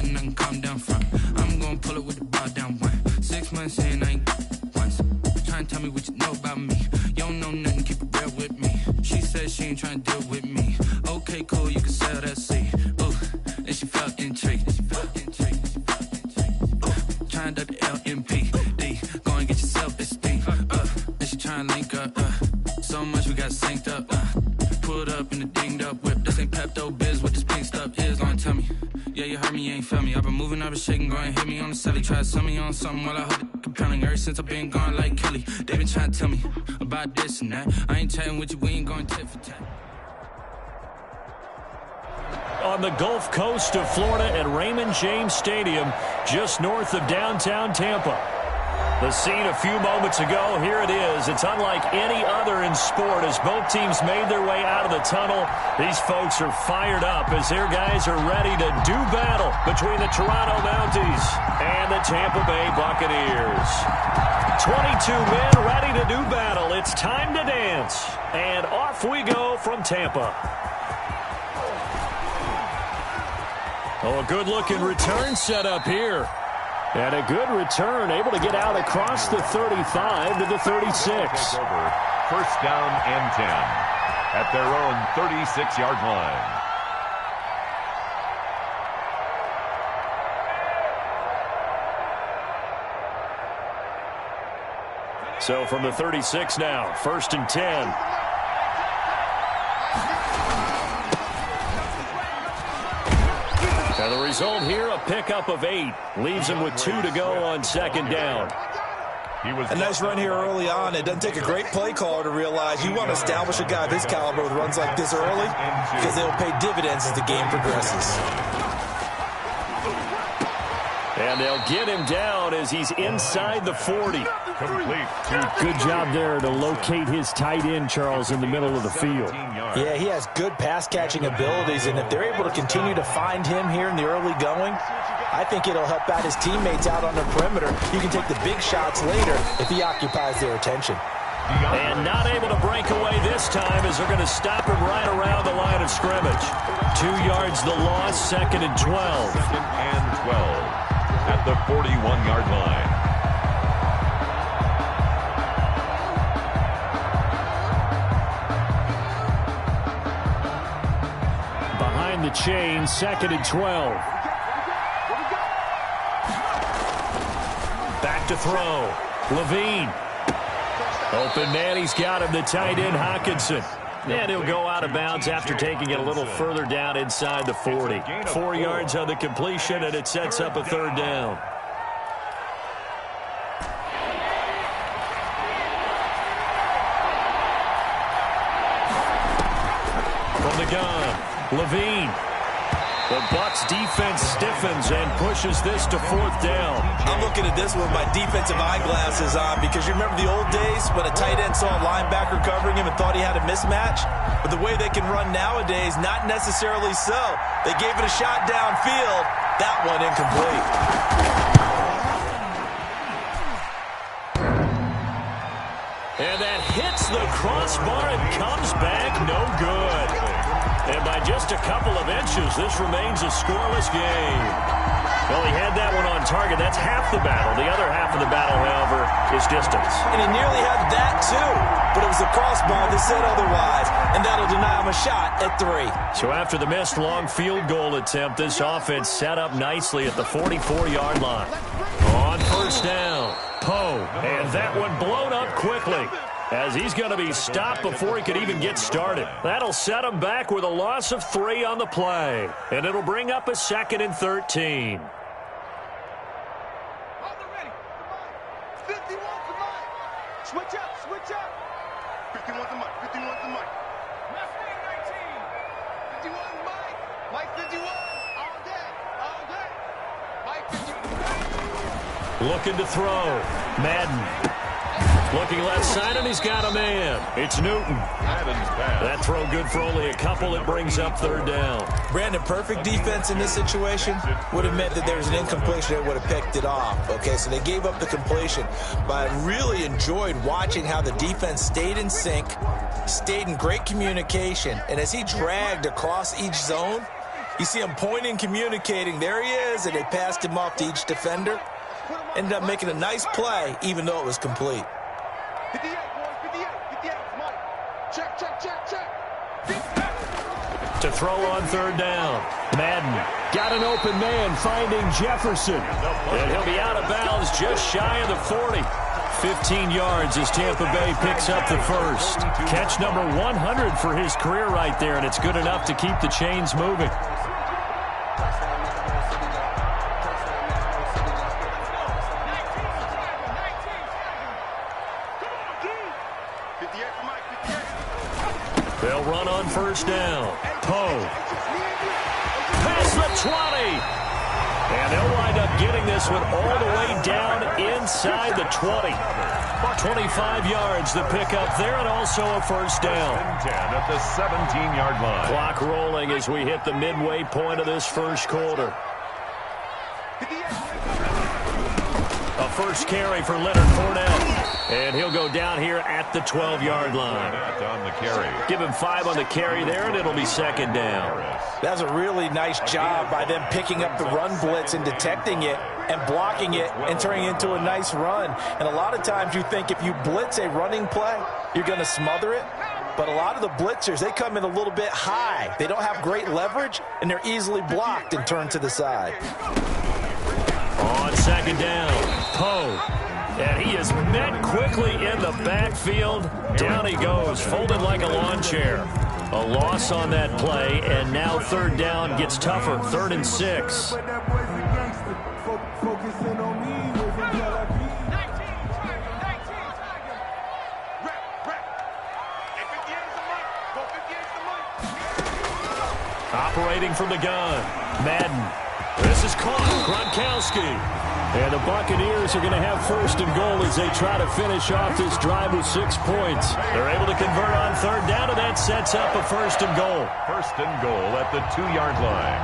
ain't nothing calm down front. I'm gonna pull it with the ball down one. 6 months in, I ain't once. Trying to tell me what you know about me. You don't know nothing, keep it real with me. She said she ain't trying to deal with me. Okay, cool, you can sell that seed. Ooh, and she felt intrigued. Trying to the LMPD. Go and get your self-esteem. And she trying to link up. So much we got synced up. Pulled up in the dinged up whip. This ain't Pepto-Biz, what this pink stuff is. Gonna tell me. Yeah, you heard me, you ain't felt me. I've been moving, I've been shaking, go and hit me on the celly. Try to sell me on something while I hold it compelling. Ever since I've been gone like Kelly, they been trying to tell me about this and that. I ain't chatting with you, we ain't going tit for tat. On the Gulf Coast of Florida at Raymond James Stadium, just north of downtown Tampa. The scene a few moments ago, here it is. It's unlike any other in sport as both teams made their way out of the tunnel. These folks are fired up as their guys are ready to do battle between the Toronto Mounties and the Tampa Bay Buccaneers. 22 men ready to do battle. It's time to dance. And off we go from Tampa. Oh, a good-looking return set up here. And a good return, able to get out across the 35 to the 36. First down and 10 at their own 36-yard line. So from the 36 now, first and 10. And the result here, a pickup of 8. Leaves him with 2 to go on second down. A nice run here early on. It doesn't take a great play caller to realize you want to establish a guy of his caliber with runs like this early because they'll pay dividends as the game progresses. And they'll get him down as he's inside the 40. Complete. Good job there to locate his tight end, Charles, in the middle of the field. Yeah, he has good pass-catching abilities, and if they're able to continue to find him here in the early going, I think it'll help out his teammates out on the perimeter. You can take the big shots later if he occupies their attention. And not able to break away this time as they're going to stop him right around the line of scrimmage. 2 yards the loss, second and 12. Second and 12 at the 41-yard line. Behind the chain, second and 12. Back to throw. Levine. Open man, he's got him, the tight end, Hawkinson. And he'll go out of bounds after taking it a little further down inside the 40. 4 yards on the completion, and it sets up a third down. From the gun, Levine. The Bucs defense stiffens and pushes this to fourth down. I'm looking at this with my defensive eyeglasses on because you remember the old days when a tight end saw a linebacker covering him and thought he had a mismatch? But the way they can run nowadays, not necessarily so. They gave it a shot downfield. That one incomplete. And that hits the crossbar and comes back no good. And by just a couple of inches, this remains a scoreless game. Well, he had that one on target. That's half the battle. The other half of the battle, however, is distance. And he nearly had that, too. But it was the crossbar that said otherwise. And that'll deny him a shot at 3. So after the missed long field goal attempt, this offense set up nicely at the 44-yard line. On first down, Poe. And that one blown up quickly, as he's going to be stopped before he could even get started. That'll set him back with a loss of 3 on the play. And it'll bring up a second and 13. Switch up, switch up. 51's the mic, 51's the mic. Left wing 19. 51 Mike. Mike 51. All day, all day. Mike 51. Looking to throw. Madden. Looking left side, and he's got a man. It's Newton. That throw good for only a couple. It brings up third down. Brandon, perfect defense in this situation would have meant that there was an incompletion that would have picked it off. Okay, so they gave up the completion. But I really enjoyed watching how the defense stayed in sync, stayed in great communication, and as he dragged across each zone, You see him pointing, communicating. There he is, and they passed him off to each defender. Ended up making a nice play, even though it was complete. 58, boys, 58, 58, Mike. Check, check, check, check. To throw on third down. Madden got an open man, finding Jefferson. And he'll be out of bounds just shy of the 40. 15 yards as Tampa Bay picks up the first. Catch number 100 for his career right there, and it's good enough to keep the chains moving. They'll run on first down. Poe. Past the 20. And they'll wind up getting this one all the way down inside the 20. 25 yards to pick up there, and also a first down. 10 at the 17-yard line. Clock rolling as we hit the midway point of this first quarter. A first carry for Leonard Fournette. And he'll go down here at the 12-yard line. On the carry. Give him 5 on the carry there, and it'll be second down. That's a really nice job by them picking up the run blitz and detecting it and blocking it and turning it into a nice run. And a lot of times you think if you blitz a running play, you're going to smother it. But a lot of the blitzers, they come in a little bit high. They don't have great leverage, and they're easily blocked and turned to the side. On second down, Poe. And he is met quickly in the backfield. Down he goes, folded like a lawn chair. A loss on that play, and now third down gets tougher. 3rd and 6. Operating from the gun, Madden. This is caught. Gronkowski. And the Buccaneers are going to have first and goal as they try to finish off this drive with 6 points. They're able to convert on third down, and that sets up a first and goal. First and goal at the 2-yard line.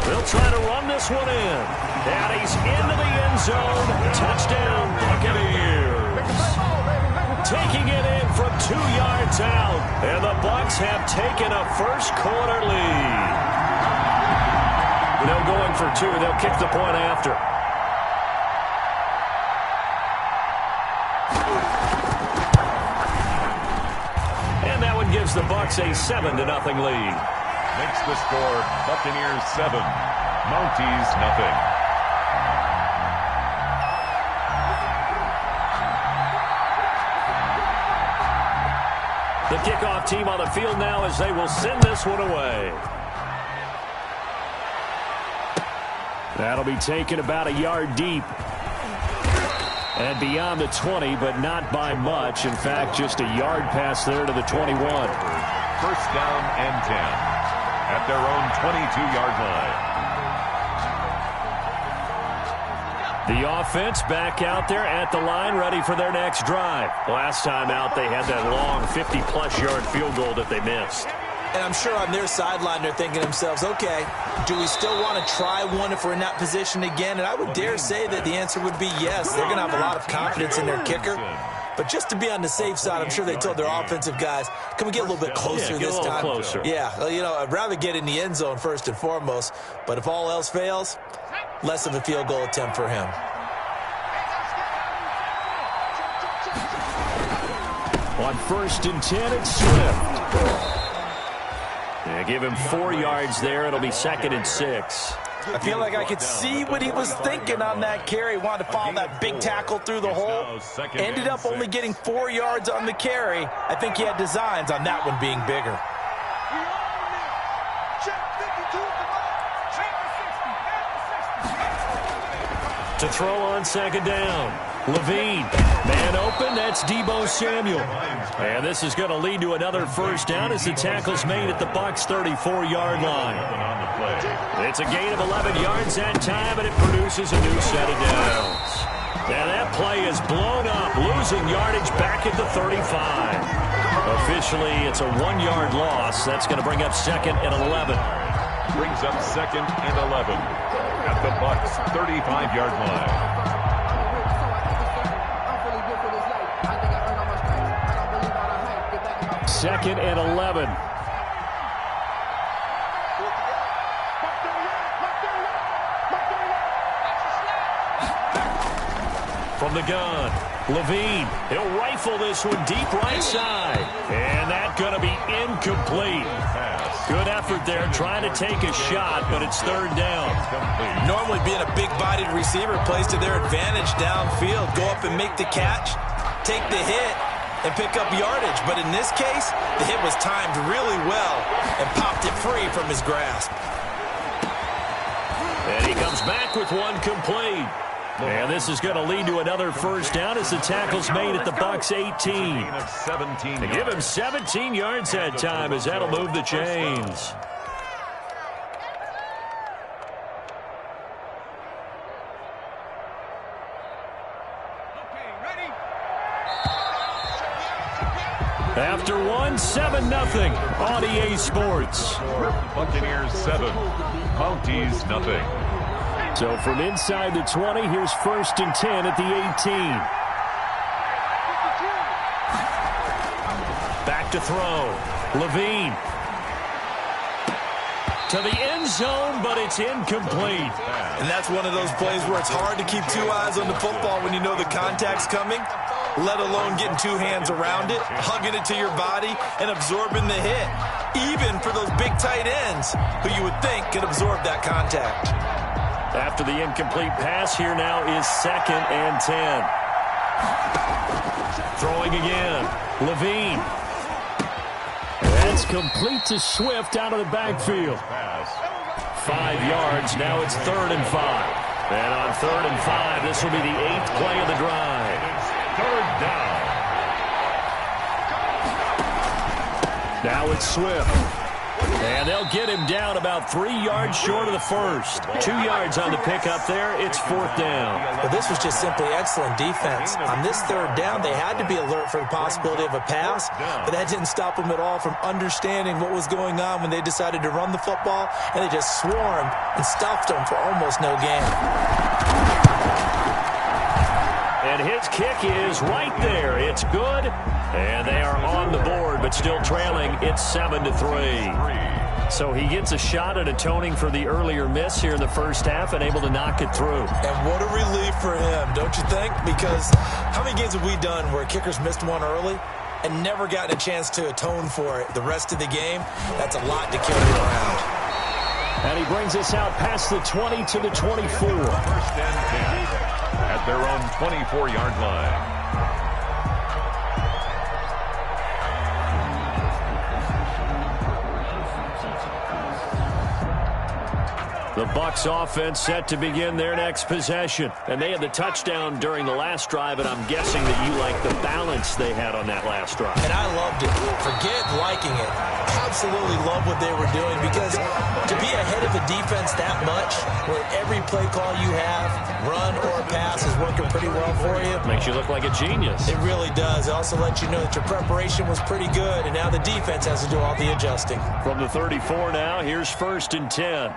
They'll try to run this one in. And he's into the end zone. Touchdown, Buccaneers. Taking it in from 2 yards out. And the Bucs have taken a first quarter lead. No going for 2. They'll kick the point after. And that one gives the Bucs a 7-0 lead. Makes the score Buccaneers 7, Mounties nothing. The kickoff team on the field now as they will send this one away. That'll be taken about a yard deep. And beyond the 20, but not by much. In fact, just a yard pass there to the 21. First down and 10 at their own 22-yard line. The offense back out there at the line, ready for their next drive. Last time out, they had that long 50-plus yard field goal that they missed. And I'm sure on their sideline, they're thinking to themselves, okay, do we still want to try one if we're in that position again? And I would dare say that the answer would be yes. They're going to have a lot of confidence in their kicker. But just to be on the safe side, I'm sure they told their offensive guys, can we get a little bit closer this time? Closer. Yeah, well, you know, I'd rather get in the end zone first and foremost. But if all else fails, less of a field goal attempt for him. On 1st and 10, it's Swift. Yeah, give him 4 yards there. It'll be 2nd and 6. I feel like I could see what he was thinking on that carry. Wanted to follow that big tackle through the hole. Ended up only getting 4 yards on the carry. I think he had designs on that one being bigger. To throw on 2nd down. Levine, man open, that's Deebo Samuel. And this is going to lead to another first down as the tackle's made at the Bucs' 34-yard line. It's a gain of 11 yards that time, and it produces a new set of downs. And that play is blown up, losing yardage back at the 35. Officially, it's a 1-yard loss. That's going to bring up 2nd and 11. Brings up 2nd and 11 at the Bucs' 35-yard line. 2nd and 11. From the gun, Levine. He'll rifle this one deep right side. And that's going to be incomplete. Good effort there trying to take a shot, but it's 3rd down. Normally being a big-bodied receiver plays to their advantage downfield. Go up and make the catch, take the hit, and pick up yardage. But in this case, the hit was timed really well and popped it free from his grasp. And he comes back with one complete. And this is going to lead to another 1st down as the tackle's made at the Bucs 18. They give him 17 yards that time as that'll move the chains. After one, 7-0 on EA Sports. Buccaneers 7, Mounties nothing. So from inside the 20, here's 1st and 10 at the 18. Back to throw. Levine. To the end zone, but it's incomplete. And that's one of those plays where it's hard to keep 2 eyes on the football when you know the contact's coming, let alone getting 2 hands around it, hugging it to your body, and absorbing the hit, even for those big tight ends who you would think could absorb that contact. After the incomplete pass, here now is 2nd and 10. Throwing again. Levine. That's complete to Swift out of the backfield. 5 yards. Now it's 3rd and 5. And on 3rd and 5, this will be the 8th play of the drive. 3rd down. Now it's Swift. And they'll get him down about 3 yards short of the first. 2 yards on the pickup there. It's 4th down. Well, this was just simply excellent defense. On this 3rd down, they had to be alert for the possibility of a pass, but that didn't stop them at all from understanding what was going on when they decided to run the football, and they just swarmed and stuffed them for almost no gain. And his kick is right there. It's good. And they are on the board, but still trailing. It's 7-3. So he gets a shot at atoning for the earlier miss here in the first half and able to knock it through. And what a relief for him, don't you think? Because how many games have we done where kickers missed one early and never gotten a chance to atone for it the rest of the game? That's a lot to carry around. And he brings us out past the 20 to the 24. 1st and 10 at their own 24-yard line. The Bucs offense set to begin their next possession. And they had the touchdown during the last drive, and I'm guessing that you like the balance they had on that last drive. And I loved it. Forget liking it. Absolutely love what they were doing, because to be ahead of a defense that much, where every play call you have, run or pass, is working pretty well for you. Makes you look like a genius. It really does. It also lets you know that your preparation was pretty good, and now the defense has to do all the adjusting. From the 34 now, here's 1st and 10.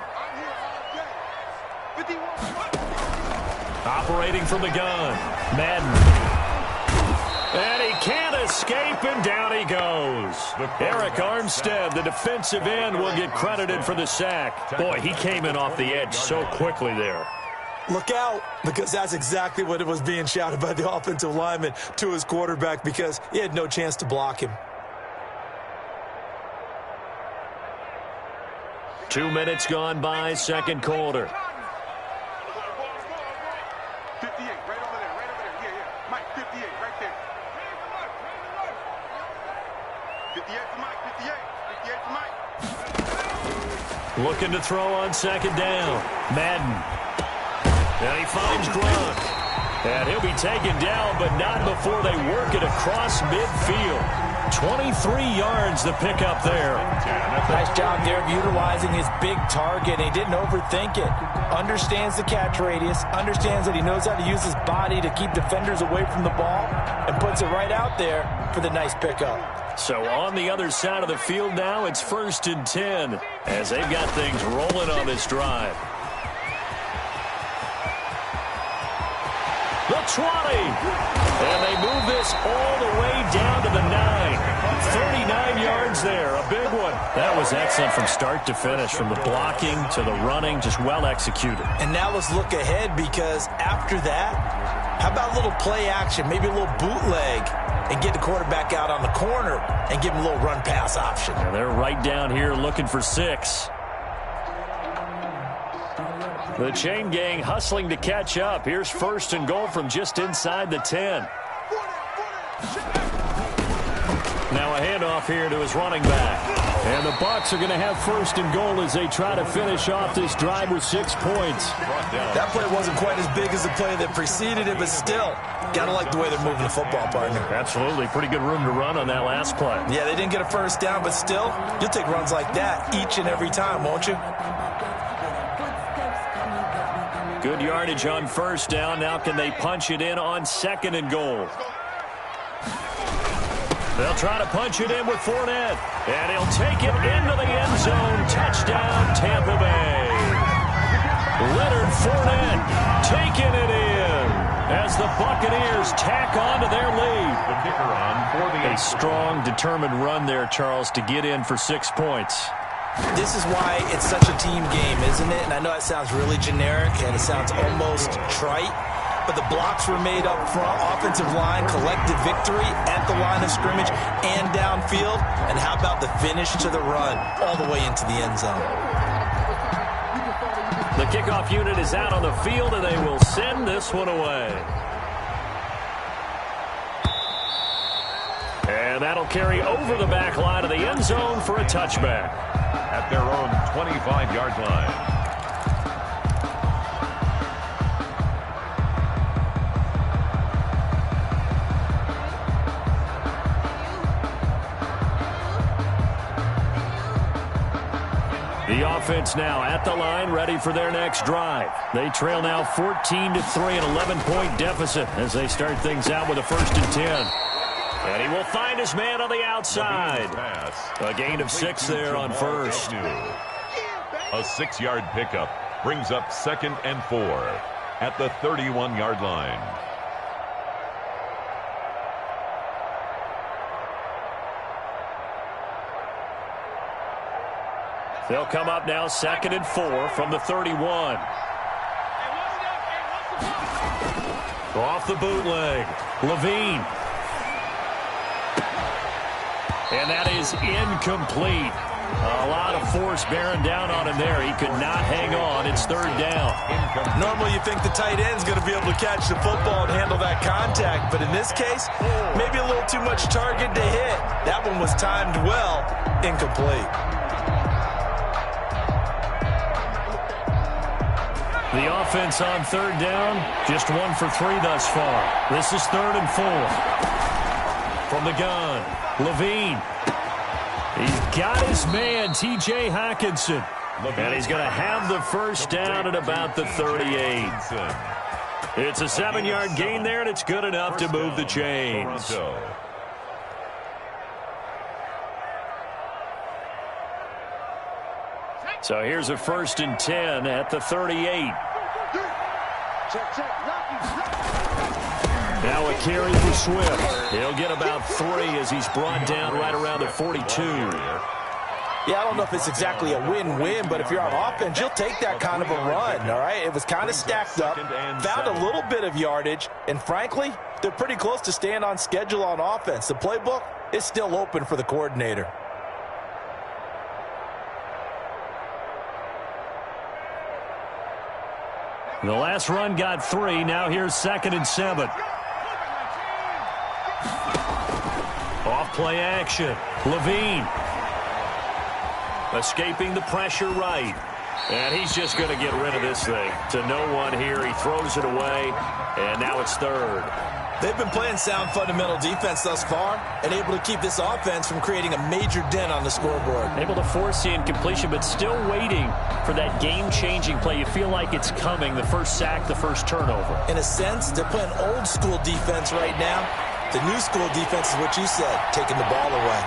Operating from the gun, Madden. And he can't escape, and down he goes. Eric Armstead, the defensive end, will get credited for the sack. Boy, he came in off the edge so quickly there. Look out, because that's exactly what it was being shouted by the offensive lineman to his quarterback, because he had no chance to block him. 2 minutes gone by, 2nd quarter. 58, right over there, yeah. Mike, 58, right there. 58 for Mike, 58 for Mike. Looking to throw on 2nd down. Madden. And he finds Gronk. And he'll be taken down, but not before they work it across midfield. 23 yards the pickup there. Nice job there of utilizing his big target. He didn't overthink it. Understands the catch radius. Understands that he knows how to use his body to keep defenders away from the ball. And puts it right out there for the nice pickup. So on the other side of the field now, it's 1st and 10. As they've got things rolling on this drive. The 20. And they move this all the way down to the 9. 39 yards there, a big one. That was excellent from start to finish, from the blocking to the running, just well executed. And now let's look ahead, because after that, how about a little play action, maybe a little bootleg, and get the quarterback out on the corner and give him a little run-pass option. And they're right down here looking for 6. The chain gang hustling to catch up. Here's 1st and goal from just inside the 10. Now a handoff here to his running back. And the Bucs are going to have 1st and goal as they try to finish off this drive with 6 points. That play wasn't quite as big as the play that preceded it, but still, got to like the way they're moving the football, partner. Absolutely. Pretty good room to run on that last play. Yeah, they didn't get a 1st down, but still, you'll take runs like that each and every time, won't you? Good yardage on 1st down. Now can they punch it in on 2nd and goal? They'll try to punch it in with Fournette. And he'll take it into the end zone. Touchdown, Tampa Bay. Leonard Fournette taking it in as the Buccaneers tack on to their lead. The kicker on for the A strong, determined run there, Charles, to get in for 6 points. This is why it's such a team game, isn't it? And I know it sounds really generic and it sounds almost trite, but the blocks were made up front, offensive line, collective victory at the line of scrimmage and downfield. And how about the finish to the run all the way into the end zone? The kickoff unit is out on the field, and they will send this one away. And that'll carry over the back line of the end zone for a touchback. At their own 25-yard line. The offense now at the line, ready for their next drive. They trail now 14-3, an 11-point deficit as they start things out with a 1st and 10. And he will find his man on the outside. A gain of 6 there on 1st. A 6-yard pickup brings up 2nd and 4 at the 31-yard line. They'll come up now 2nd and 4 from the 31. Off the bootleg. Levine. And that is incomplete. A lot of force bearing down on him there. He could not hang on. It's 3rd down. Normally you think the tight end's going to be able to catch the football and handle that contact, but in this case, maybe a little too much target to hit. That one was timed well. Incomplete. The offense on 3rd down, just 1 for 3 thus far. This is 3rd and 4. From the gun, Levine. He's got his man, T.J. Hockenson. And he's going to have the 1st down at about the 38. It's a 7-yard gain there, and it's good enough to move the chains. So here's a 1st and 10 at the 38. Now a carry for Swift. He'll get about 3 as he's brought down right around the 42. Yeah, I don't know if it's exactly a win-win, but if you're on offense, you'll take that kind of a run, all right? It was kind of stacked up, found a little bit of yardage, and frankly, they're pretty close to staying on schedule on offense. The playbook is still open for the coordinator. The last run got 3. Now here's 2nd and 7. Off play action. Levine. Escaping the pressure right. And he's just going to get rid of this thing. To no one here. He throws it away. And now it's 3rd. They've been playing sound fundamental defense thus far and able to keep this offense from creating a major dent on the scoreboard. Able to force the incompletion, but still waiting for that game-changing play. You feel like it's coming, the first sack, the first turnover. In a sense, they're playing old-school defense right now. The new-school defense is what you said, taking the ball away.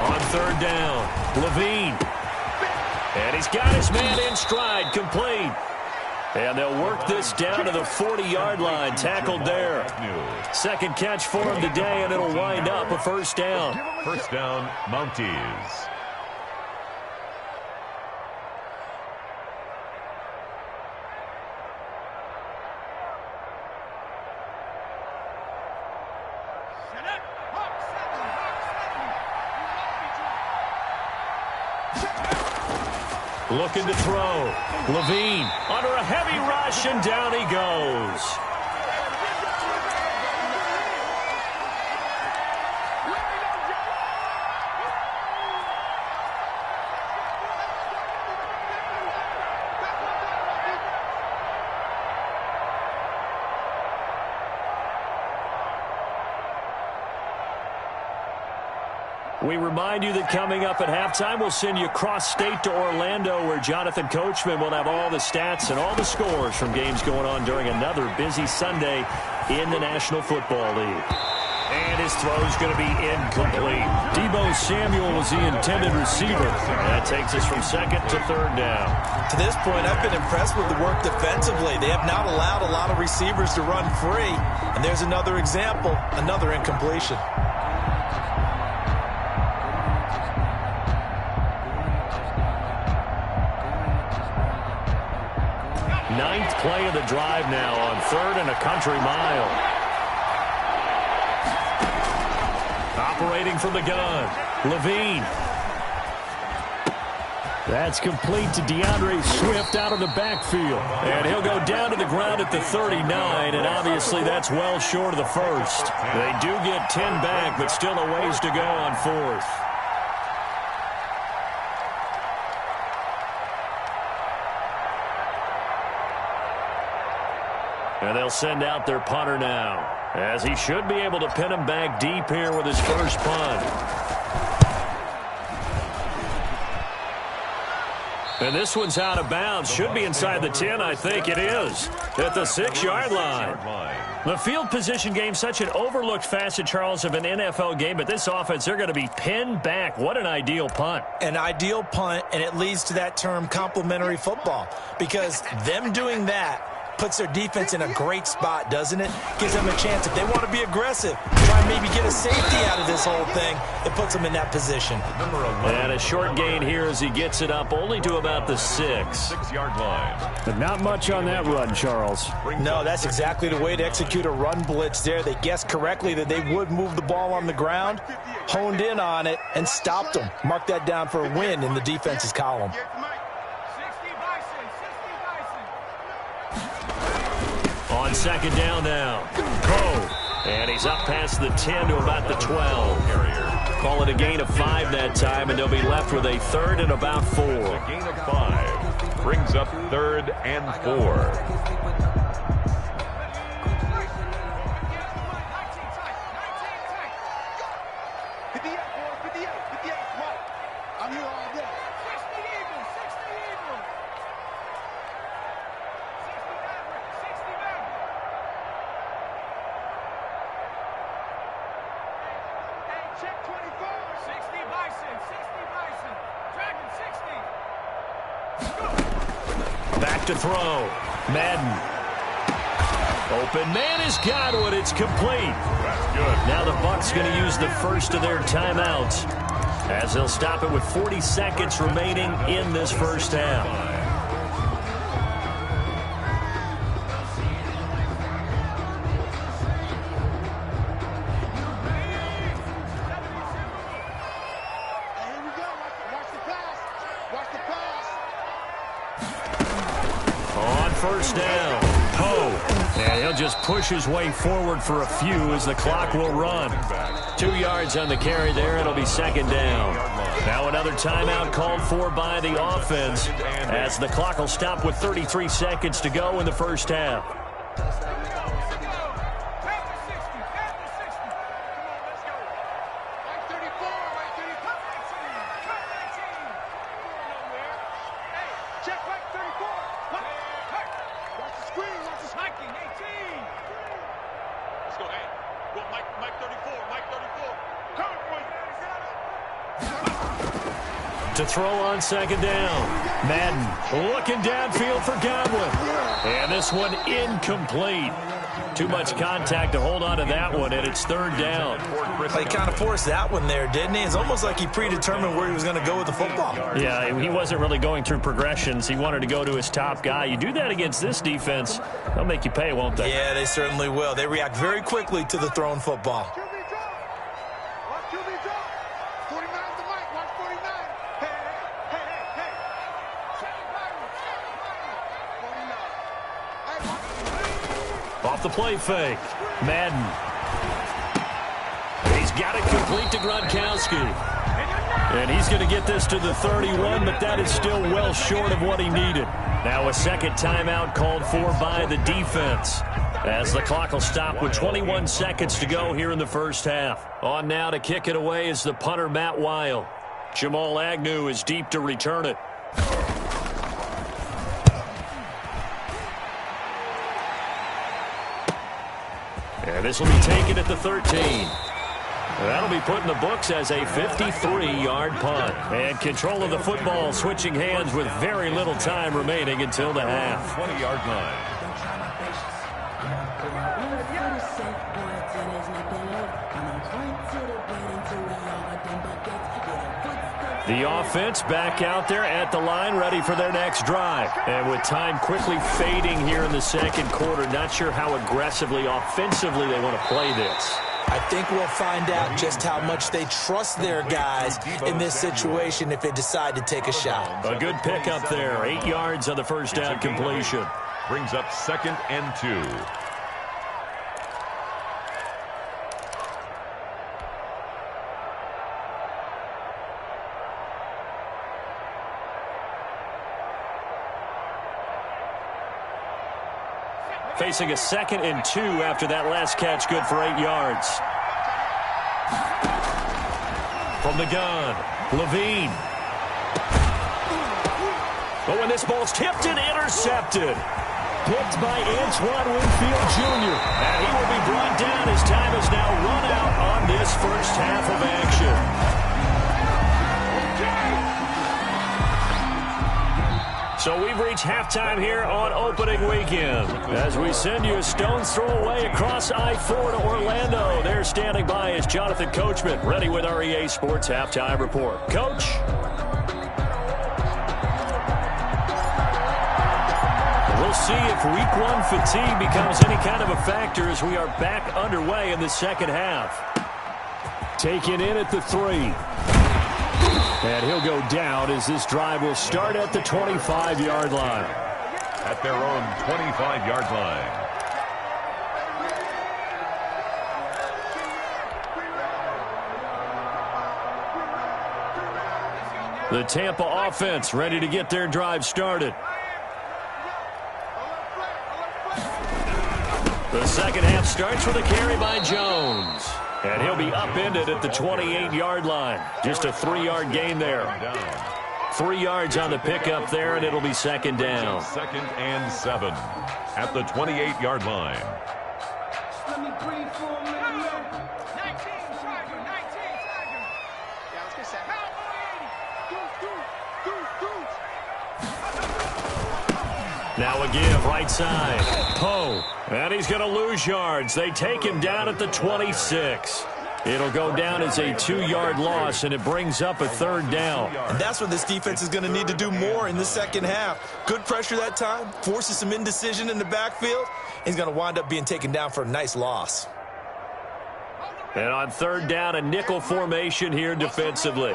On 3rd down, Levine. And he's got his man in stride, complete. And they'll work this down to the 40-yard line, tackled there. Second catch for him today, and it'll wind up a first down. First down, Mounties. Looking to throw. Levine under a heavy rush, and down he goes. We remind you that coming up at halftime, we'll send you cross-state to Orlando, where Jonathan Coachman will have all the stats and all the scores from games going on during another busy Sunday in the National Football League. And his throw's going to be incomplete. Deebo Samuel was the intended receiver. That takes us from second to third down. To this point, I've been impressed with the work defensively. They have not allowed a lot of receivers to run free. And there's another example, another incompletion. Ninth play of the drive now on 3rd and a country mile. Operating from the gun, Levine. That's complete to DeAndre Swift out of the backfield. And he'll go down to the ground at the 39, and obviously that's well short of the first. They do get 10 back, but still a ways to go on 4th. And they'll send out their punter now, as he should be able to pin him back deep here with his first punt. And this one's out of bounds. Should be inside the 10, I think it is. At the 6-yard line. The field position game, such an overlooked facet, Charles, of an NFL game, but this offense, they're going to be pinned back. What an ideal punt. An ideal punt, and it leads to that term complementary football, because them doing that puts their defense in a great spot, doesn't it? Gives them a chance, if they want to be aggressive, try and maybe get a safety out of this whole thing, it puts them in that position. And a short gain here as he gets it up only to about the 6-yard line. But not much on that run, Charles. No, that's exactly the way to execute a run blitz there. They guessed correctly that they would move the ball on the ground, honed in on it, and stopped them. Mark that down for a win in the defense's column. On second down now, Poe, and he's up past the 10 to about the 12. Call it a gain of 5 that time, and they'll be left with a 3rd and about 4. A gain of 5 brings up 3rd and 4. Back to throw. Madden. Open man has got it. It's complete. That's good. Now the Bucs going to use the first of their timeouts, as they'll stop it with 40 seconds remaining in this first half. First down, Poe, and he'll just push his way forward for a few as the clock will run. 2 yards on the carry there. It'll be second down. Now another timeout called for by the offense, as the clock will stop with 33 seconds to go in the first half. to throw on second down. Madden looking downfield for Godwin. And this one incomplete. Too much contact to hold on to that one, and it's third down. He kind of forced that one there, didn't he? It's almost like he predetermined where he was going to go with the football. Yeah, he wasn't really going through progressions. He wanted to go to his top guy. You do that against this defense, they'll make you pay, won't they? Yeah, they certainly will. They react very quickly to the thrown football. Off the play fake. Madden. He's got it complete to Gronkowski. And he's going to get this to the 31, but that is still well short of what he needed. Now a second timeout called for by the defense, as the clock will stop with 21 seconds to go here in the first half. On now to kick it away is the punter, Matt Weil. Jamal Agnew is deep to return it. And this will be taken at the 13. That'll be put in the books as a 53-yard punt. And control of the football switching hands with very little time remaining until the half. 20-yard line. The offense back out there at the line, ready for their next drive. And with time quickly fading here in the second quarter, not sure how aggressively, offensively they want to play this. I think we'll find out just how much they trust their guys in this situation if they decide to take a shot. A good pickup there. 8 yards on the first down completion. Brings up 2nd and 2. Facing a 2nd and 2 after that last catch, good for 8 yards. From the gun, Levine. But when this ball's tipped and intercepted. Picked by Antoine Winfield Jr. And he will be brought down as time is now run out on this first half of action. So we've reached halftime here on opening weekend as we send you a stone's throw away across I-4 to Orlando. There standing by is Jonathan Coachman, ready with our EA Sports Halftime Report. Coach? We'll see if Week 1 fatigue becomes any kind of a factor as we are back underway in the second half. Taken in at the 3. And he'll go down as this drive will start at the 25-yard line. At their own 25-yard line. The Tampa offense ready to get their drive started. The second half starts with a carry by Jones. And he'll be upended at the 28-yard line. Just a 3-yard gain there. 3 yards on the pickup there, and it'll be second down. 2nd and 7 at the 28-yard line. Let me breathe for a minute. 19, Tiger, 19, Tiger. Yeah, let's get set. Now a give, right side. Poe. And he's going to lose yards. They take him down at the 26. It'll go down as a 2-yard loss, and it brings up a third down. And that's what this defense is going to need to do more in the second half. Good pressure that time, forces some indecision in the backfield. He's going to wind up being taken down for a nice loss. And on third down, a nickel formation here defensively.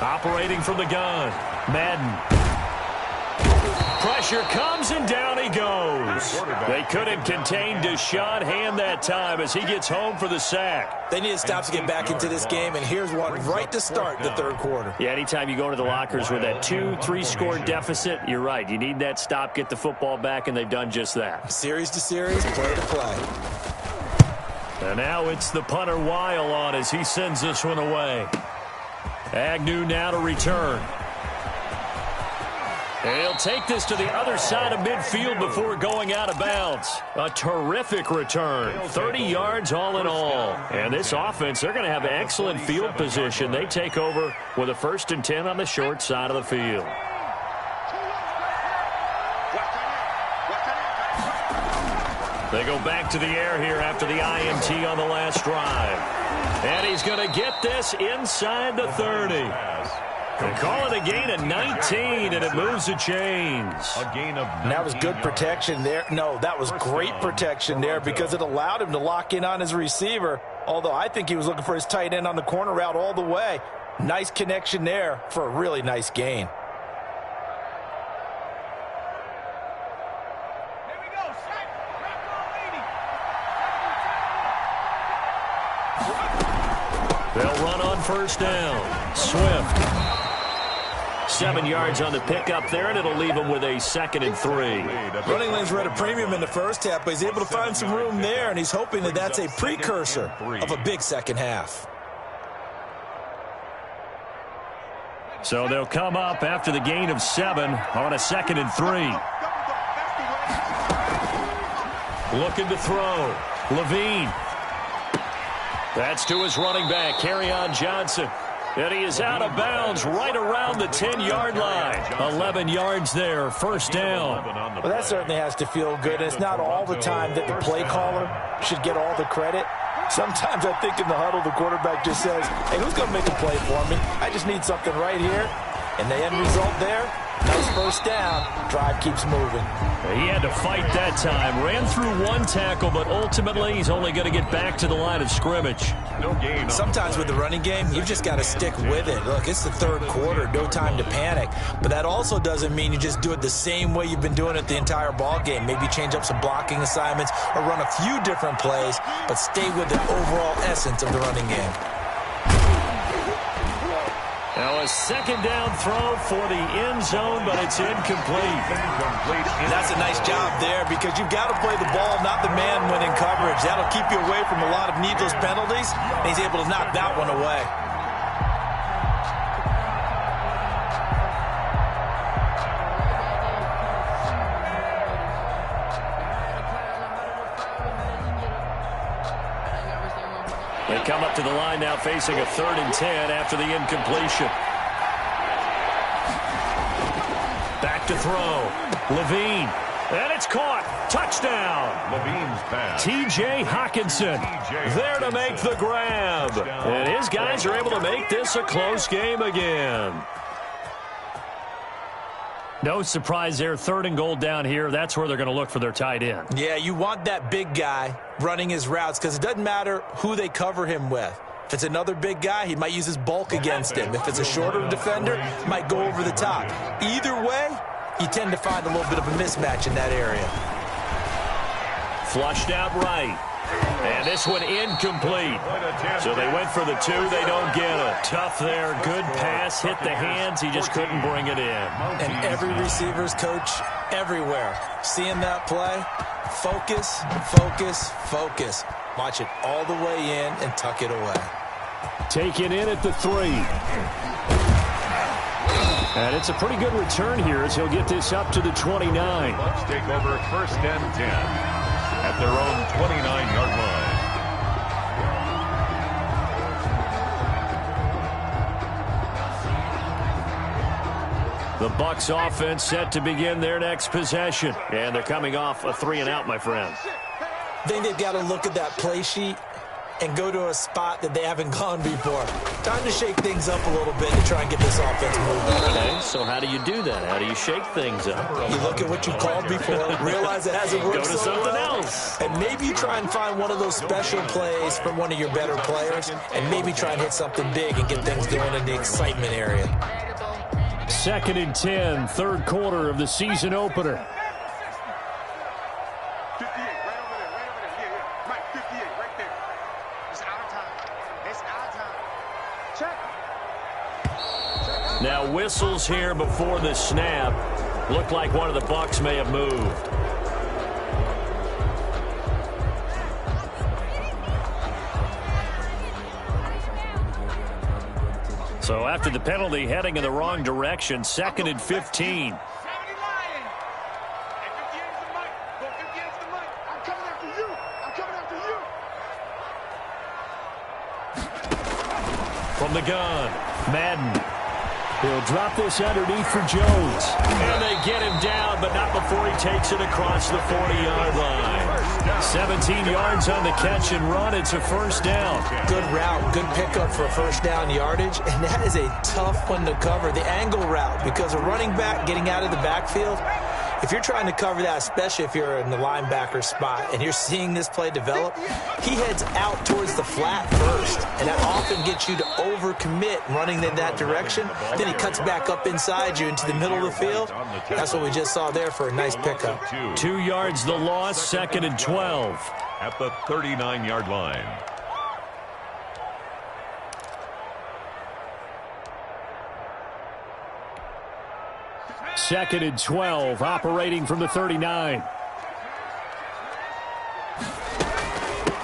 Operating from the gun, Madden. Pressure comes, and down he goes. They couldn't contain Deshaun Hand that time as he gets home for the sack. They need to stop to get back into this game, and here's one right to start the third quarter. Yeah, anytime you go to the lockers with that 2-3-score deficit, you're right. You need that stop, get the football back, and they've done just that. Series to series, play to play. And now it's the punter Weil on as he sends this one away. Agnew now to return. And he'll take this to the other side of midfield before going out of bounds. A terrific return. 30 yards all in all. And this offense, they're going to have excellent field position. They take over with a 1st and 10 on the short side of the field. They go back to the air here after the INT on the last drive. And he's going to get this inside the 30. They call it a gain of 19, and it moves the chains. And that was good protection there. No, that was great protection there because it allowed him to lock in on his receiver, although I think he was looking for his tight end on the corner route all the way. Nice connection there for a really nice gain. They'll run on 1st down. Swift. 7 yards on the pickup there, and it'll leave him with a 2nd and 3. Running lanes were at a premium in the first half, but he's able to find some room there, and he's hoping that that's a precursor of a big second half. So they'll come up after the gain of 7 on a 2nd and 3. Looking to throw. Levine. That's to his running back, Kerryon Johnson. And he is out of bounds right around the 10-yard line. 11 yards there, 1st down. Well, that certainly has to feel good. And it's not all the time that the play caller should get all the credit. Sometimes I think in the huddle, the quarterback just says, hey, who's going to make a play for me? I just need something right here. And the end result there, nice 1st down. Drive keeps moving. He had to fight that time. Ran through 1 tackle, but ultimately he's only going to get back to the line of scrimmage. No gain. Sometimes with the running game, you've just got to stick with it. Look, it's the 3rd quarter, no time to panic. But that also doesn't mean you just do it the same way you've been doing it the entire ball game. Maybe change up some blocking assignments or run a few different plays, but stay with the overall essence of the running game. Now a 2nd down throw for the end zone, but it's incomplete. That's a nice job there because you've got to play the ball, not the man when in coverage. That'll keep you away from a lot of needless penalties, and he's able to knock that one away. They come up to the line now facing a 3rd and 10 after the incompletion. Back to throw. Levine. And it's caught. Touchdown. Levine's pass. T.J. Hockenson there to make the grab. And his guys are able to make this a close game again. No surprise there. 3rd and goal down here. That's where they're going to look for their tight end. Yeah, you want that big guy running his routes because it doesn't matter who they cover him with. If it's another big guy, he might use his bulk against him. If it's a shorter defender, he might go over the top. Either way, you tend to find a little bit of a mismatch in that area. Flushed out right. And this one incomplete. So they went for the 2. They don't get it. Tough there. Good pass. Hit the hands. He just couldn't bring it in. And every receiver's coach everywhere. Seeing that play, focus, focus, focus. Watch it all the way in and tuck it away. Take it in at the 3. And it's a pretty good return here as he'll get this up to the 29. Bucs take over 1st and 10. At their own 29-yard line. The Bucs offense set to begin their next possession. And they're coming off a 3-and-out, my friend. I think they've got to look at that play sheet and go to a spot that they haven't gone before. Time to shake things up a little bit to try and get this offense moving. Okay, so how do you do that? How do you shake things up? You look at what you called before, realize it hasn't worked Go to so something well, else. and maybe you try and find one of those special plays from one of your better players, and maybe try and hit something big and get things going in the excitement area. 2nd and 10, 3rd quarter of the season opener. 58, right over there. Yeah. Right, 58, right there. It's our time. It's our time. Check. Now whistles here before the snap. Looked like one of the Bucs may have moved. So after the penalty, heading in the wrong direction, 2nd and 15. From the gun, Madden. He'll drop this underneath for Jones. And they get him down, but not before he takes it across the 40-yard line. 17 yards on the catch and run. It's a first down. Good route, good pickup for a first down yardage, and that is a tough one to cover, the angle route, because a running back getting out of the backfield, if you're trying to cover that, especially if you're in the linebacker spot and you're seeing this play develop, he heads out towards the flat first, and that often gets you to overcommit running in that direction. Then he cuts back up inside you into the middle of the field. That's what we just saw there for a nice pickup. 2 yards the loss, 2nd and 12. At the 39-yard line. Second and 12, operating from the 39.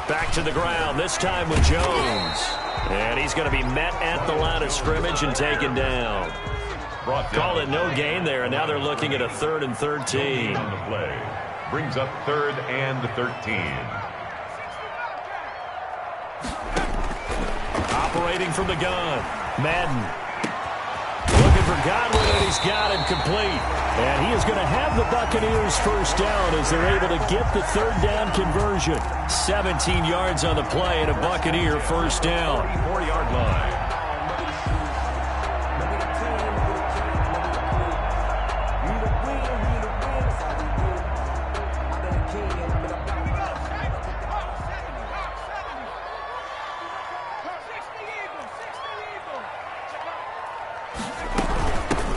Back to the ground, this time with Jones. And he's going to be met at the line of scrimmage and taken down. Call it no gain there, and now they're looking at a 3rd and 13. On the play. Brings up 3rd and 13. Operating from the gun, Madden. Looking for Godwin, and he's got him complete. And he is going to have the Buccaneers first down as they're able to get the 3rd down conversion. 17 yards on the play and a Buccaneer first down. 4-yard line.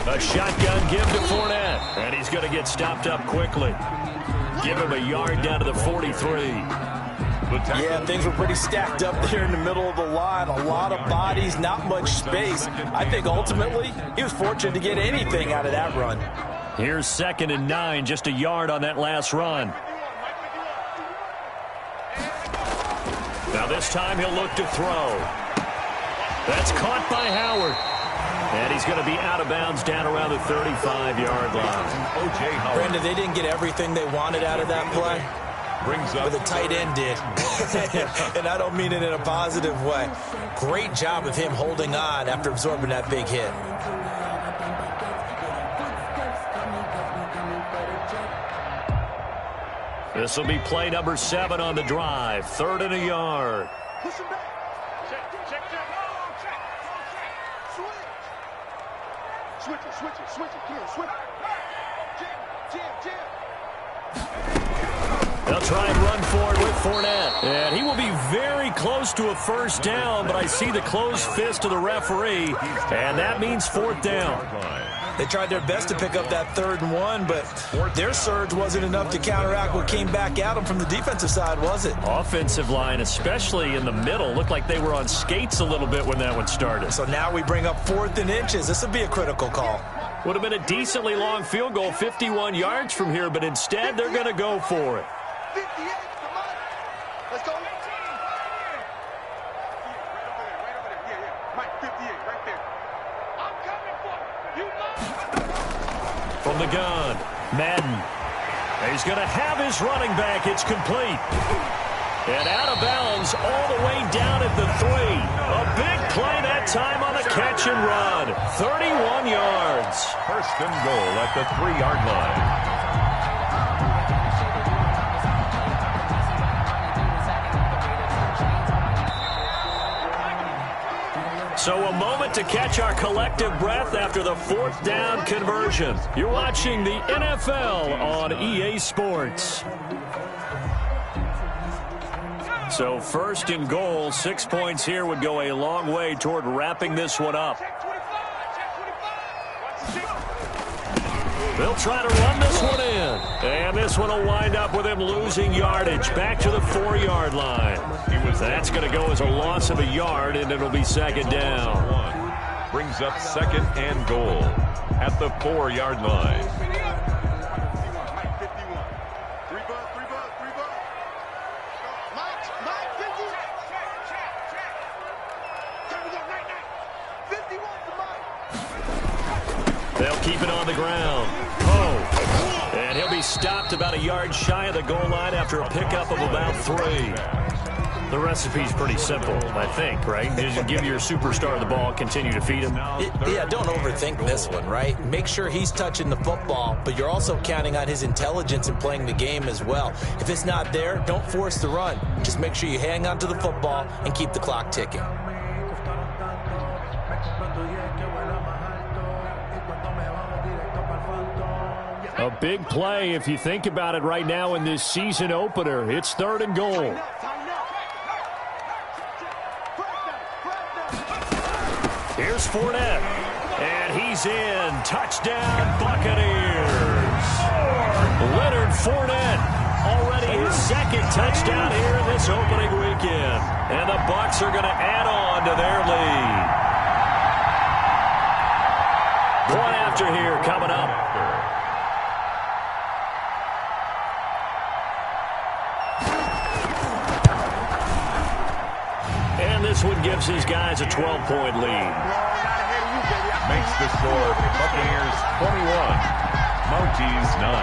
A shotgun give to Fournette, and he's going to get stopped up quickly. Give him a yard down to the 43. Yeah, things were pretty stacked up there in the middle of the line. A lot of bodies, not much space. I think ultimately he was fortunate to get anything out of that run. Here's 2nd and 9, just a yard on that last run. Now this time he'll look to throw. That's caught by Howard. And he's going to be out of bounds down around the 35-yard line. O.J. Howard. Brandon, they didn't get everything they wanted out of that play. Brings up But the tight end did. And I don't mean it in a positive way. Great job of him holding on after absorbing that big hit. This will be play number 7 on the drive. 3rd and a yard. Push him back. Check. Switch it. Come on, switch it. Jam. They'll try and run for it with Fournette. And he will be very close to a first down, but I see the closed fist of the referee, and that means 4th down. They tried their best to pick up that 3rd and 1, but their surge wasn't enough to counteract what came back at them from the defensive side, was it? Offensive line, especially in the middle, looked like they were on skates a little bit when that one started. So now we bring up 4th and inches. This would be a critical call. Would have been a decently long field goal, 51 yards from here, but instead they're going to go for it. 58, come on. Let's go. Right over there. Yeah. Mike, 58, right there. I'm coming for you. From the gun, Madden. He's going to have his running back. It's complete. And out of bounds all the way down at the 3. A big play that time on the catch and run. 31 yards. First and goal at the 3-yard line. So a moment to catch our collective breath after the 4th down conversion. You're watching the NFL on EA Sports. So 1st and goal, 6 points here would go a long way toward wrapping this one up. They'll try to run this one in. And this one will wind up with him losing yardage back to the 4-yard line. That's going to go as a loss of a yard, and it'll be 2nd down. Brings up 2nd and goal at the 4-yard line. Mike, 51. 3 buzz. Mike, 50. Check. Time to go, night. 51 for Mike. They'll keep it on the ground. And he'll be stopped about a yard shy of the goal line after a pickup of about 3. The recipe's pretty simple, I think, right? Just give your superstar the ball, continue to feed him. Yeah, don't overthink this one, right? Make sure he's touching the football, but you're also counting on his intelligence in playing the game as well. If it's not there, don't force the run. Just make sure you hang on to the football and keep the clock ticking. A big play if you think about it right now in this season opener. It's 3rd and goal. Here's Fournette, and he's in. Touchdown, Buccaneers. Leonard Fournette, already his 2nd touchdown here in this opening weekend. And the Bucs are going to add on to their lead. One after here coming up. And this one gives his guys a 12-point lead. Makes the score Buccaneers 21, Mounties 9.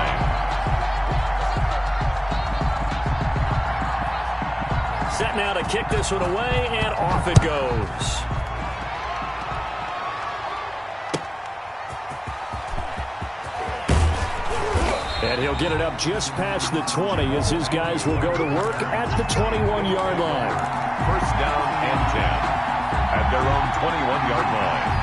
Set now to kick this one away, and off it goes. And he'll get it up just past the 20 as his guys will go to work at the 21-yard line. First down and 10 at their own 21-yard line.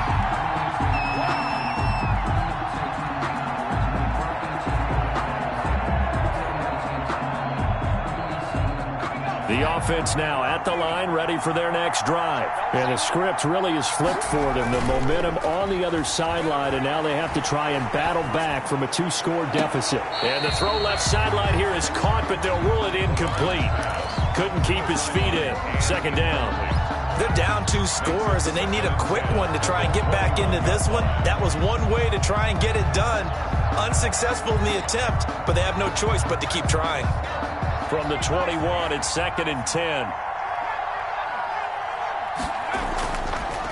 The offense now at the line, ready for their next drive. And the script really is flipped for them. The momentum on the other sideline, and now they have to try and battle back from a 2-score deficit. And the throw left sideline here is caught, but they'll rule it incomplete. Couldn't keep his feet in. 2nd down. They're down 2 scores, and they need a quick one to try and get back into this one. That was one way to try and get it done. Unsuccessful in the attempt, but they have no choice but to keep trying. From the 21, it's 2nd and 10.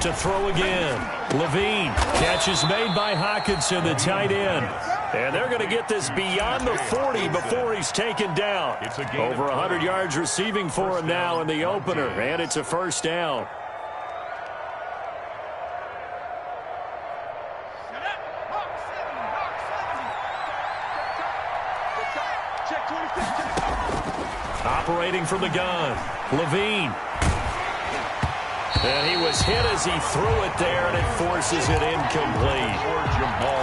To throw again. Levine. Catch is made by Hockenson, the tight end. And they're going to get this beyond the 40 before he's taken down. Over 100 yards receiving for him now in the opener, and it's a 1st down. Operating from the gun, Levine. And he was hit as he threw it there, and it forces it incomplete.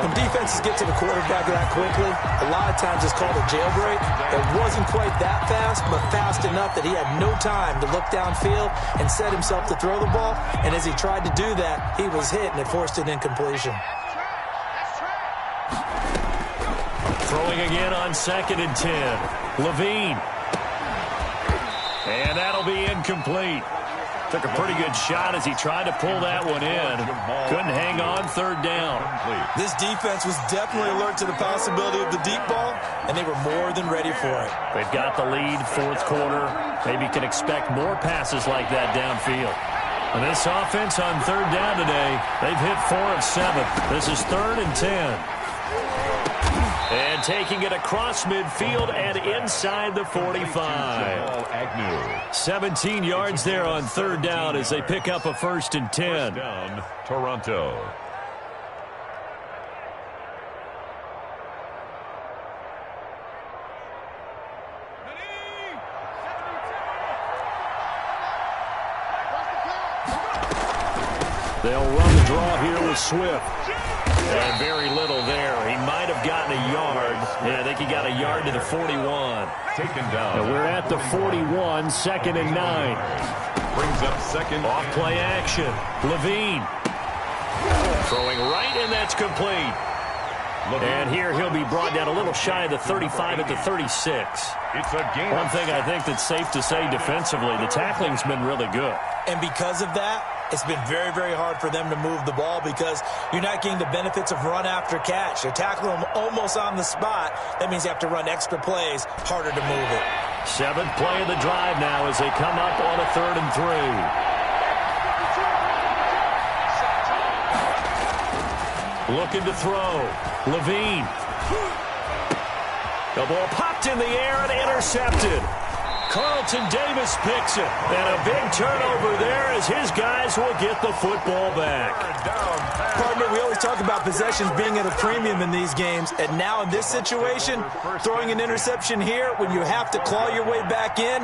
When defenses get to the quarterback that quickly, a lot of times it's called a jailbreak. It wasn't quite that fast, but fast enough that he had no time to look downfield and set himself to throw the ball. And as he tried to do that, he was hit, and it forced an incompletion. Throwing again on 2nd and 10. Levine. And that'll be incomplete. Took a pretty good shot as he tried to pull that one in. Couldn't hang on. 3rd down. This defense was definitely alert to the possibility of the deep ball, and they were more than ready for it. They've got the lead, 4th quarter. Maybe can expect more passes like that downfield. And this offense on 3rd down today, they've hit 4 of 7. This is 3rd and 10. And taking it across midfield and inside the 45. 17 yards there on 3rd down as they pick up a 1st and 10. Down, Toronto. They'll run the draw here with Swift. And very little there. He might have gotten a yard. Yeah, I think he got a yard to the 41. Taken down. And we're at the 41, 2nd and 9. Brings up 2nd. Off play action. Levine. Throwing right, and that's complete. And here he'll be brought down a little shy of the 35 at the 36. It's a game. One thing I think that's safe to say defensively, the tackling's been really good. And because of that, it's been very, very hard for them to move the ball because you're not getting the benefits of run after catch. You're tackling them almost on the spot. That means you have to run extra plays, harder to move it. 7th play of the drive now as they come up on a 3rd and 3. Looking to throw. Levine. The ball popped in the air and intercepted. Carlton Davis picks it. And a big turnover there as his guys will get the football back. Partner, we always talk about possessions being at a premium in these games. And now in this situation, throwing an interception here when you have to claw your way back in,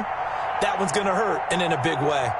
that one's going to hurt, and in a big way.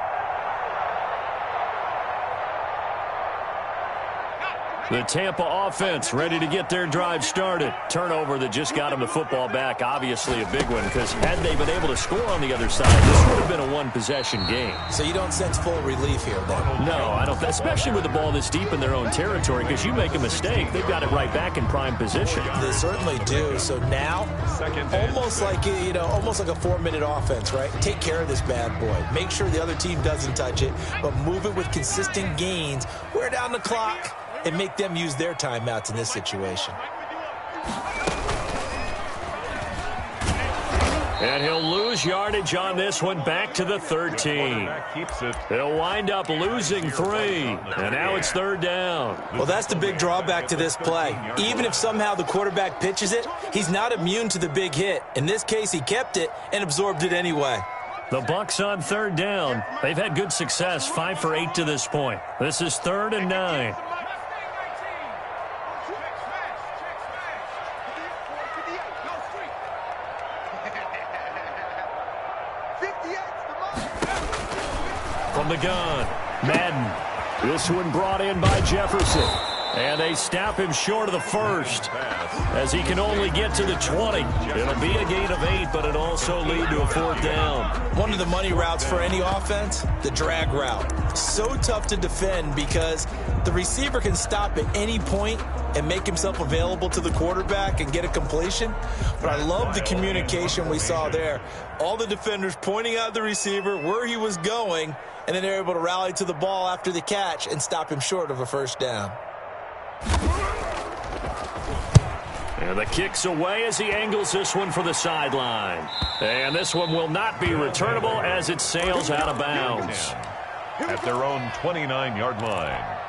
The Tampa offense ready to get their drive started. Turnover that just got them the football back. Obviously a big one, because had they been able to score on the other side, this would have been a one-possession game. So you don't sense full relief here, then? No, I don't. Especially with the ball this deep in their own territory, because you make a mistake, they've got it right back in prime position. They certainly do. So now, almost like a 4-minute offense, right? Take care of this bad boy. Make sure the other team doesn't touch it, but move it with consistent gains. Wear down the clock and make them use their timeouts in this situation. And he'll lose yardage on this one, back to the 13. They'll wind up losing 3, and now it's 3rd down. Well, that's the big drawback to this play. Even if somehow the quarterback pitches it, he's not immune to the big hit. In this case, he kept it and absorbed it anyway. The Bucs on 3rd down. They've had good success, 5 for 8 to this point. This is 3rd and 9. From the gun, Madden. This one brought in by Jefferson. And they snap him short of the first as he can only get to the 20. It'll be a gain of 8, but it'll also lead to a 4th down. One of the money routes for any offense, the drag route. So tough to defend because the receiver can stop at any point and make himself available to the quarterback and get a completion. But I love the communication we saw there. All the defenders pointing out the receiver where he was going, and then they're able to rally to the ball after the catch and stop him short of a 1st down. And the kick's away as he angles this one for the sideline. And this one will not be returnable as it sails out of bounds. At their own 29-yard line.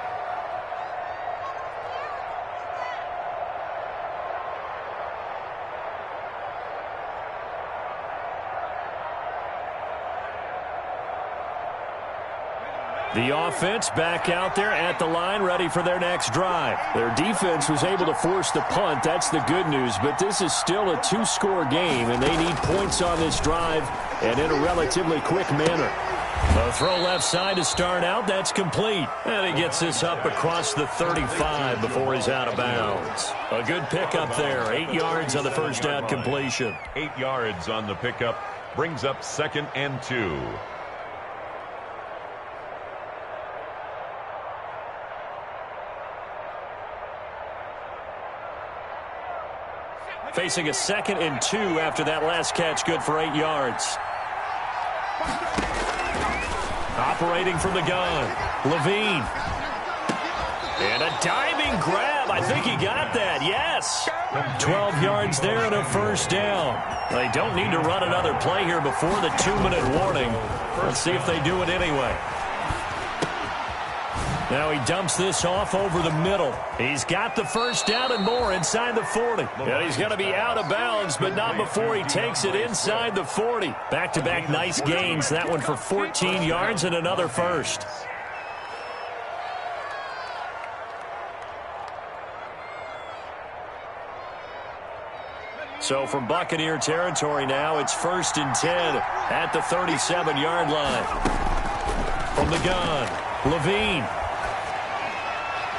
The offense back out there at the line, ready for their next drive. Their defense was able to force the punt. That's the good news, but this is still a 2-score game, and they need points on this drive and in a relatively quick manner. A throw left side to start out. That's complete. And he gets this up across the 35 before he's out of bounds. A good pickup there. 8 yards on the 1st down completion. 8 yards on the pickup brings up 2nd and 2. Facing a 2nd and 2 after that last catch, good for 8 yards. Operating from the gun, Levine. And a diving grab. I think he got that, yes. 12 yards there and a 1st down. They don't need to run another play here before the 2-minute warning. Let's see if they do it anyway. Now he dumps this off over the middle. He's got the 1st down and more inside the 40. And he's going to be out of bounds, but not before he takes it inside the 40. Back-to-back nice gains. That one for 14 yards and another 1st. So from Buccaneer territory now, it's 1st and 10 at the 37-yard line. From the gun, Levine.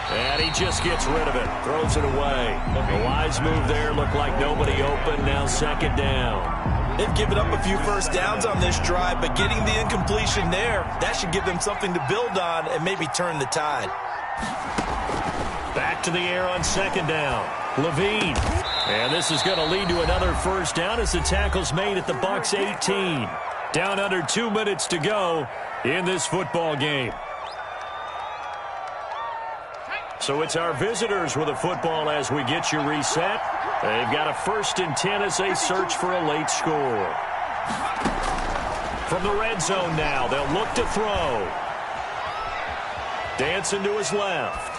And he just gets rid of it. Throws it away. A wise move there. Looked like nobody open. Now 2nd down. They've given up a few 1st downs on this drive, but getting the incompletion there, that should give them something to build on and maybe turn the tide. Back to the air on 2nd down. Levine. And this is going to lead to another 1st down as the tackle's made at the Bucs 18. Down under 2 minutes to go in this football game. So it's our visitors with a football as we get you reset. They've got a 1st and 10 as they search for a late score. From the red zone now, they'll look to throw. Dancing to his left.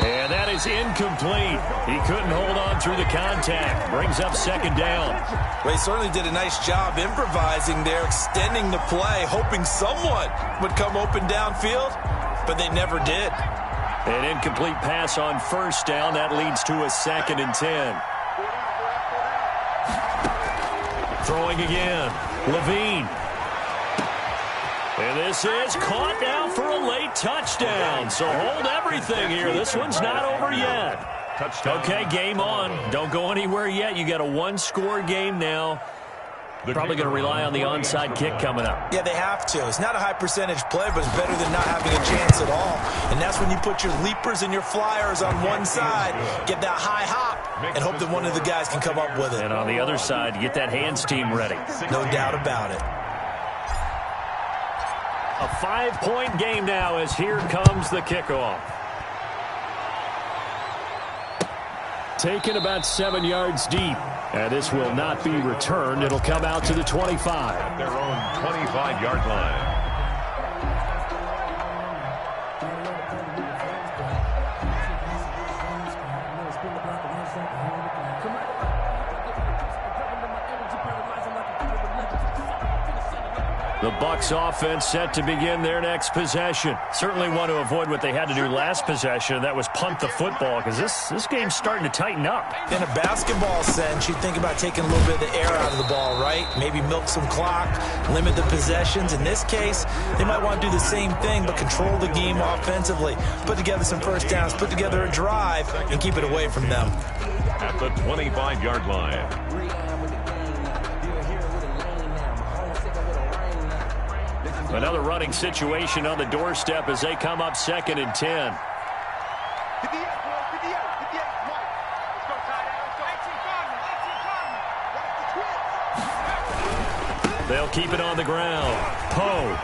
And that is incomplete. He couldn't hold on through the contact. Brings up second down. Well, he certainly did a nice job improvising there, extending the play, hoping someone would come open downfield, but they never did. An incomplete pass on first down. That leads to a 2nd and 10. Throwing again. Levine. And this is caught now for a late touchdown. So hold everything here. This one's not over yet. Touchdown. Okay, game on. Don't go anywhere yet. You got a one-score game now. Probably going to rely on the onside kick coming up. Yeah, they have to. It's not a high percentage play, but it's better than not having a chance at all. And that's when you put your leapers and your flyers on one side, get that high hop, and hope that one of the guys can come up with it. And on the other side, you get that hands team ready. No doubt about it. A 5-point game now as here comes the kickoff. Taken about 7 yards deep. And this will not be returned. It'll come out to the 25. Their own 25-yard line. The Bucs offense set to begin their next possession. Certainly want to avoid what they had to do last possession. That was punt the football, because this game's starting to tighten up. In a basketball sense, you think about taking a little bit of the air out of the ball, right? Maybe milk some clock, limit the possessions. In this case, they might want to do the same thing, but control the game offensively. Put together some first downs, put together a drive, and keep it away from them. At the 25-yard line. Another running situation on the doorstep as they come up 2nd and 10. They'll keep it on the ground. Poe.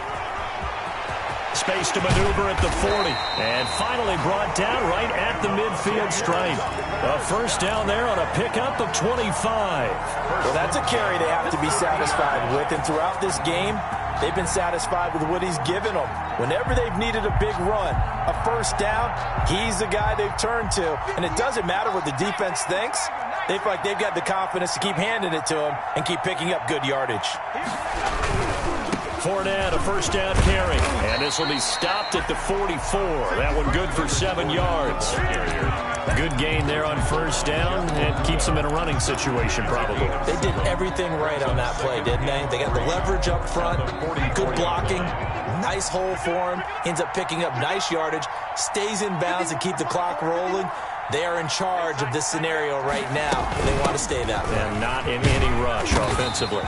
Space to maneuver at the 40. And finally brought down right at the midfield stripe. A first down there on a pickup of 25. Well, that's a carry they have to be satisfied with. And throughout this game, they've been satisfied with what he's given them. Whenever they've needed a big run, a first down, he's the guy they've turned to. And it doesn't matter what the defense thinks. They feel like they've got the confidence to keep handing it to him and keep picking up good yardage. Fournette, a first down carry. And this will be stopped at the 44. That one good for 7 yards. Good gain there on first down and keeps them in a running situation probably. They did everything right on that play, didn't they? They got the leverage up front, good blocking, nice hole for him, ends up picking up nice yardage, stays in bounds and keep the clock rolling. They are in charge of this scenario right now. They want to stay that way. And not in any rush offensively.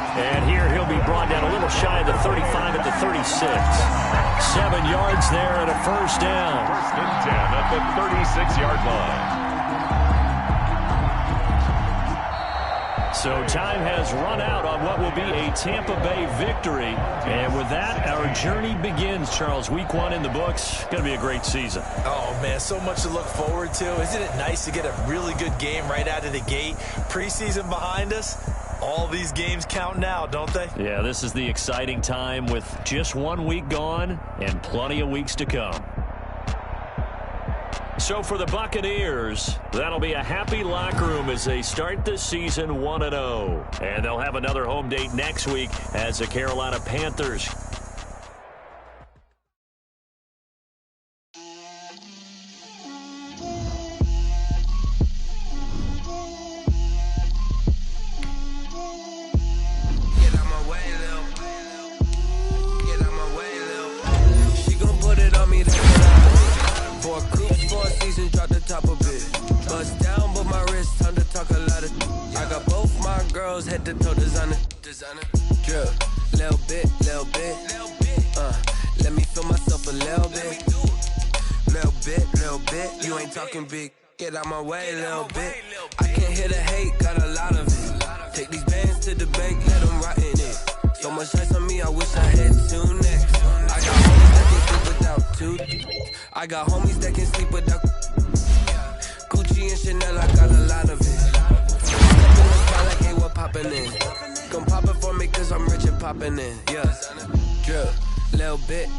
And here he'll be brought down a little shy of the 35 at the 36. 7 yards there and a first down. 1st and 10 at the 36-yard line. So time has run out on what will be a Tampa Bay victory. And with that, our journey begins, Charles. Week 1 in the books. Going to be a great season. Oh, man, so much to look forward to. Isn't it nice to get a really good game right out of the gate? Preseason behind us. All these games count now, don't they? Yeah, this is the exciting time with just 1 week gone and plenty of weeks to come. So for the Buccaneers, that'll be a happy locker room as they start this season 1-0. And they'll have another home date next week as the Carolina Panthers. Head to toe designer, drip, little bit, let me feel myself a little bit, you ain't talking big, get out my way, little bit, I can't hear the hate, got a lot of it, take these bands to the bank, let them rot in it, so much ice on me, I wish I had 2 necks, I got homies that can sleep without 2, I got homies that can sleep without, Gucci and Chanel, I got a lot of it, like, hey, what poppin' in? Come pop it for me, cause I'm rich and poppin' in, yeah. Drip, little bit,